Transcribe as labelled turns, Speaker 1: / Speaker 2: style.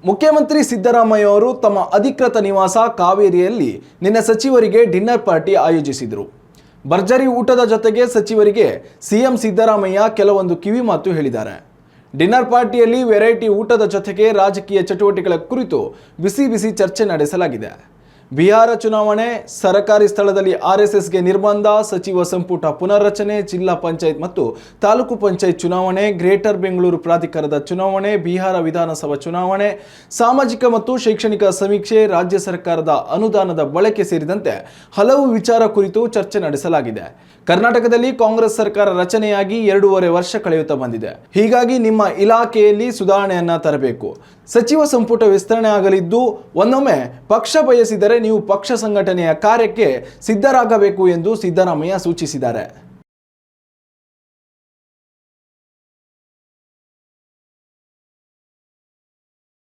Speaker 1: ಮುಖ್ಯಮಂತ್ರಿ ಸಿದ್ದರಾಮಯ್ಯ ಅವರು ತಮ್ಮ ಅಧಿಕೃತ ನಿವಾಸ ಕಾವೇರಿಯಲ್ಲಿ ನಿನ್ನೆ ಸಚಿವರಿಗೆ ಡಿನ್ನರ್ ಪಾರ್ಟಿ ಆಯೋಜಿಸಿದರು. ಭರ್ಜರಿ ಊಟದ ಜೊತೆಗೆ ಸಚಿವರಿಗೆ ಸಿಎಂ ಸಿದ್ದರಾಮಯ್ಯ ಕೆಲವೊಂದು ಕಿವಿ ಮಾತು ಹೇಳಿದ್ದಾರೆ. ಡಿನ್ನರ್ ಪಾರ್ಟಿಯಲ್ಲಿ ವೆರೈಟಿ ಊಟದ ಜೊತೆಗೆ ರಾಜಕೀಯ ಚಟುವಟಿಕೆಗಳ ಕುರಿತು ಬಿಸಿ ಬಿಸಿ ಚರ್ಚೆ ನಡೆಸಲಾಗಿದೆ. ಬಿಹಾರ ಚುನಾವಣೆ, ಸರ್ಕಾರಿ ಸ್ಥಳದಲ್ಲಿ ಆರ್ಎಸ್ಎಸ್ಗೆ ನಿರ್ಬಂಧ, ಸಚಿವ ಸಂಪುಟ ಪುನರ್ರಚನೆ, ಜಿಲ್ಲಾ ಪಂಚಾಯತ್ ಮತ್ತು ತಾಲೂಕು ಪಂಚಾಯತ್ ಚುನಾವಣೆ, ಗ್ರೇಟರ್ ಬೆಂಗಳೂರು ಪ್ರಾಧಿಕಾರದ ಚುನಾವಣೆ, ಬಿಹಾರ ವಿಧಾನಸಭಾ ಚುನಾವಣೆ, ಸಾಮಾಜಿಕ ಮತ್ತು ಶೈಕ್ಷಣಿಕ ಸಮೀಕ್ಷೆ, ರಾಜ್ಯ ಸರ್ಕಾರದ ಅನುದಾನದ ಬಳಕೆ ಸೇರಿದಂತೆ ಹಲವು ವಿಚಾರ ಕುರಿತು ಚರ್ಚೆ ನಡೆಸಲಾಗಿದೆ. ಕರ್ನಾಟಕದಲ್ಲಿ ಕಾಂಗ್ರೆಸ್ ಸರ್ಕಾರ ರಚನೆಯಾಗಿ 2.5 ವರ್ಷ ಕಳೆಯುತ್ತಾ ಬಂದಿದೆ. ಹೀಗಾಗಿ ನಿಮ್ಮ ಇಲಾಖೆಯಲ್ಲಿ ಸುಧಾರಣೆಯನ್ನ ತರಬೇಕು. ಸಚಿವ ಸಂಪುಟ ವಿಸ್ತರಣೆ ಆಗಲಿದ್ದು, ಒಂದೊಮ್ಮೆ ಪಕ್ಷ ಬಯಸಿದರೆ ನೀವು ಪಕ್ಷ ಸಂಘಟನೆಯ ಕಾರ್ಯಕ್ಕೆ ಸಿದ್ಧರಾಗಬೇಕು ಎಂದು ಸಿದ್ದರಾಮಯ್ಯ ಸೂಚಿಸಿದ್ದಾರೆ.